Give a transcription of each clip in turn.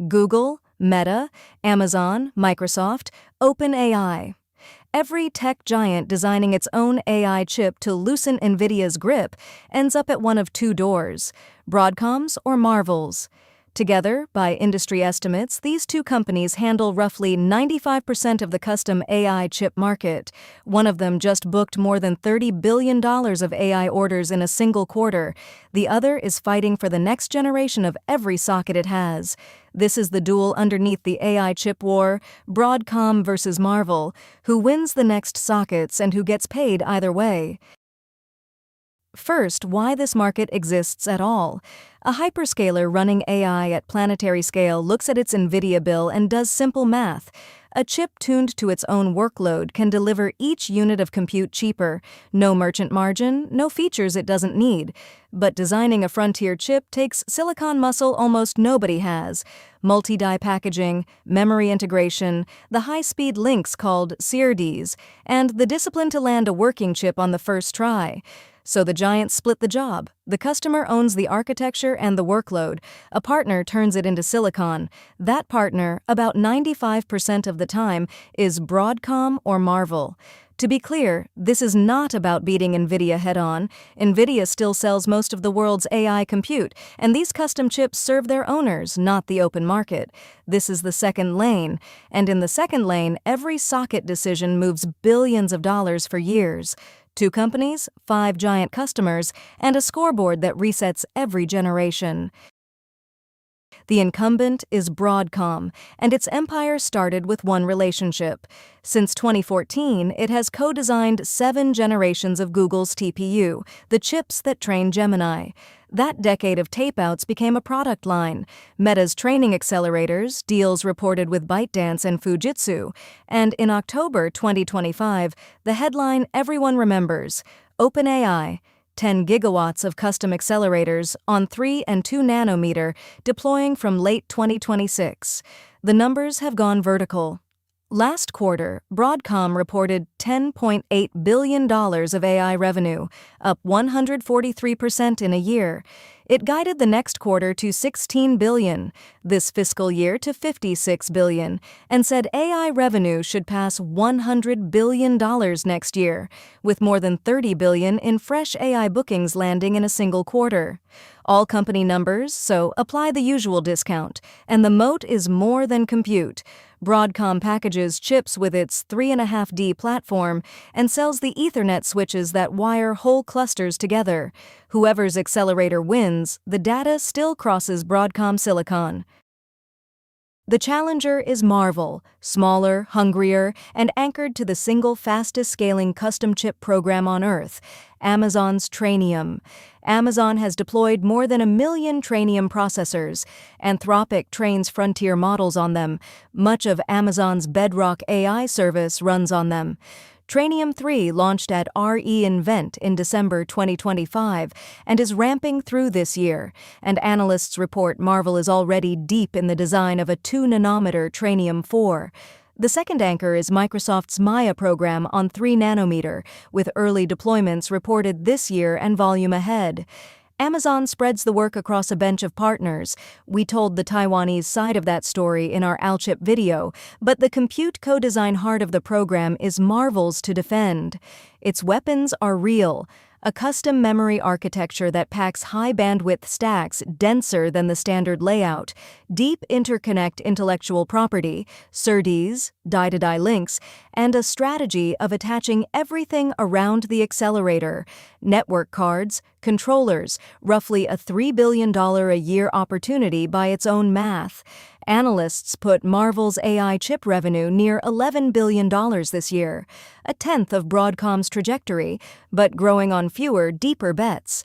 Google, Meta, Amazon, Microsoft, OpenAI. Every tech giant designing its own AI chip to loosen NVIDIA's grip ends up at one of two doors, Broadcom's or Marvell's. Together, by industry estimates, these two companies handle roughly 95% of the custom AI chip market. One of them just booked more than $30 billion of AI orders in a single quarter. The other is fighting for the next generation of every socket it has. This is the duel underneath the AI chip war, Broadcom versus Marvell. Who wins the next sockets and who gets paid either way? First, why this market exists at all. A hyperscaler running AI at planetary scale looks at its NVIDIA bill and does simple math. A chip tuned to its own workload can deliver each unit of compute cheaper. No merchant margin, no features it doesn't need. But designing a frontier chip takes silicon muscle almost nobody has. Multi-die packaging, memory integration, the high-speed links called SerDes, and the discipline to land a working chip on the first try. So the giants split the job. The customer owns the architecture and the workload. A partner turns it into silicon. That partner, about 95% of the time, is Broadcom or Marvell. To be clear, this is not about beating NVIDIA head-on. NVIDIA still sells most of the world's AI compute, and these custom chips serve their owners, not the open market. This is the second lane, and in the second lane, every socket decision moves billions of dollars for years. 2 companies, 5 giant customers, and a scoreboard that resets every generation. The incumbent is Broadcom, and its empire started with one relationship. Since 2014, it has co-designed 7 generations of Google's TPU, the chips that train Gemini. That decade of tape-outs became a product line. Meta's training accelerators, deals reported with ByteDance and Fujitsu. And in October 2025, the headline everyone remembers, OpenAI, 10 gigawatts of custom accelerators on 3 and 2 nanometer, deploying from late 2026. The numbers have gone vertical. Last quarter, Broadcom reported $10.8 billion of AI revenue, up 143% in a year. It guided the next quarter to $16 billion, this fiscal year to $56 billion, and said AI revenue should pass $100 billion next year, with more than $30 billion in fresh AI bookings landing in a single quarter. All company numbers, so apply the usual discount, and the moat is more than compute. Broadcom packages chips with its 3.5D platform and sells the Ethernet switches that wire whole clusters together. Whoever's accelerator wins, the data still crosses Broadcom silicon. The challenger is Marvell, smaller, hungrier, and anchored to the single fastest-scaling custom chip program on Earth, Amazon's Trainium. Amazon has deployed more than 1 million Trainium processors. Anthropic trains frontier models on them. Much of Amazon's Bedrock AI service runs on them. Trainium 3 launched at re:Invent in December 2025 and is ramping through this year, and analysts report Marvell is already deep in the design of a 2-nanometer Trainium 4. The second anchor is Microsoft's Maia program on 3 nanometer, with early deployments reported this year and volume ahead. Amazon spreads the work across a bench of partners. We told the Taiwanese side of that story in our Alchip video, but the compute co-design heart of the program is Marvell's to defend. Its weapons are real. A custom memory architecture that packs high-bandwidth stacks denser than the standard layout, deep interconnect intellectual property, SerDes, die-to-die links, and a strategy of attaching everything around the accelerator, network cards, controllers, roughly a $3 billion a year opportunity by its own math. Analysts put Marvell's AI chip revenue near $11 billion this year, a tenth of Broadcom's trajectory, but growing on fewer, deeper bets.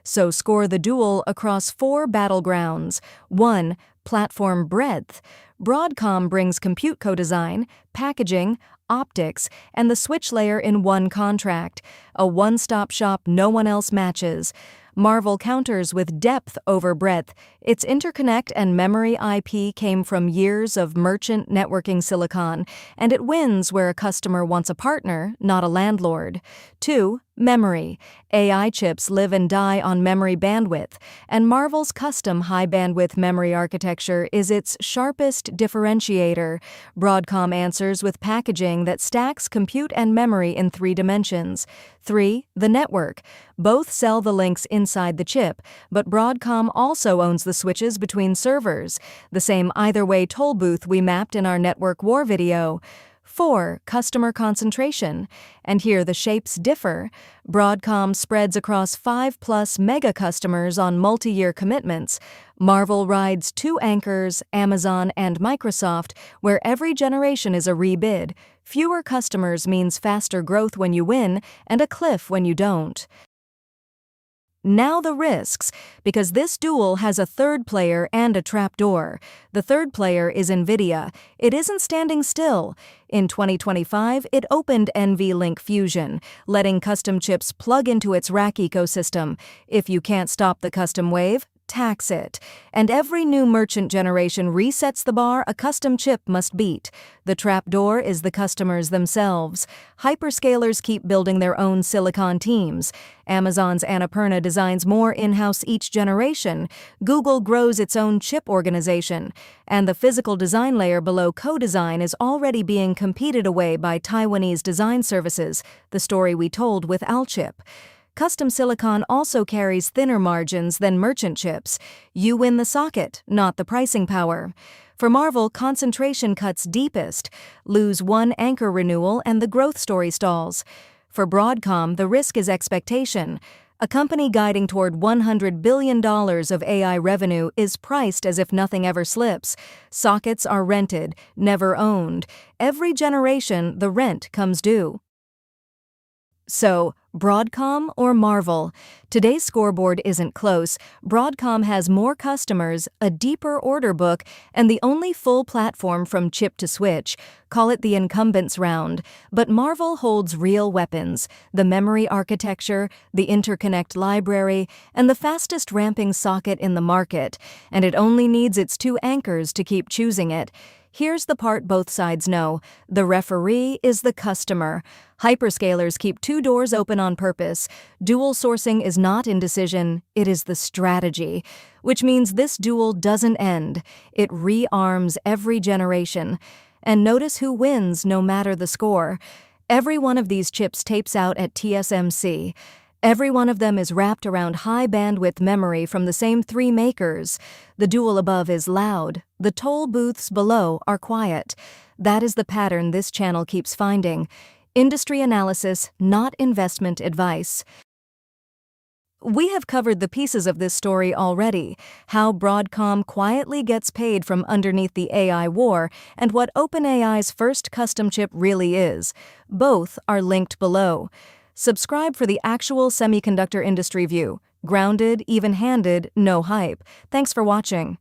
So score the duel across 4 battlegrounds. 1. Platform breadth. Broadcom brings compute co-design, packaging, optics, and the switch layer in one contract, a one-stop shop no one else matches. Marvell counters with depth over breadth. Its interconnect and memory IP came from years of merchant networking silicon, and it wins where a customer wants a partner, not a landlord. 2. Memory. AI chips live and die on memory bandwidth, and Marvell's custom high-bandwidth memory architecture is its sharpest differentiator. Broadcom answers with packaging that stacks compute and memory in 3 dimensions. 3. The network. Both sell the links inside the chip, but Broadcom also owns the switches between servers, the same either-way toll booth we mapped in our network war video. 4. Customer concentration. And here the shapes differ. Broadcom spreads across 5+ mega customers on multi-year commitments. Marvell rides 2 anchors, Amazon and Microsoft, where every generation is a rebid. Fewer customers means faster growth when you win, and a cliff when you don't. Now the risks, because this duel has a third player and a trapdoor. The third player is NVIDIA. It isn't standing still. In 2025, it opened NVLink Fusion, letting custom chips plug into its rack ecosystem. If you can't stop the custom wave, tax it. And every new merchant generation resets the bar a custom chip must beat. The trapdoor is the customers themselves. Hyperscalers keep building their own silicon teams. Amazon's Annapurna designs more in-house each generation. Google grows its own chip organization. And the physical design layer below co-design is already being competed away by Taiwanese design services, the story we told with Alchip. Custom silicon also carries thinner margins than merchant chips. You win the socket, not the pricing power. For Marvell, concentration cuts deepest. Lose 1 anchor renewal and the growth story stalls. For Broadcom, the risk is expectation. A company guiding toward $100 billion of AI revenue is priced as if nothing ever slips. Sockets are rented, never owned. Every generation, the rent comes due. So, Broadcom or Marvell? Today's scoreboard isn't close. Broadcom has more customers, a deeper order book, and the only full platform from chip to switch. Call it the incumbents round. But Marvell holds real weapons: the memory architecture, the interconnect library, and the fastest ramping socket in the market. And it only needs its 2 anchors to keep choosing it. Here's the part both sides know. The referee is the customer. Hyperscalers keep 2 doors open on purpose. Dual sourcing is not indecision, it is the strategy. Which means this duel doesn't end. It rearms every generation. And notice who wins no matter the score. Every one of these chips tapes out at TSMC. Every one of them is wrapped around high-bandwidth memory from the same 3 makers. The duel above is loud. The toll booths below are quiet. That is the pattern this channel keeps finding. Industry analysis, not investment advice. We have covered the pieces of this story already: how Broadcom quietly gets paid from underneath the AI war, and what OpenAI's first custom chip really is. Both are linked below. Subscribe for the actual semiconductor industry view. Grounded, even-handed, no hype. Thanks for watching.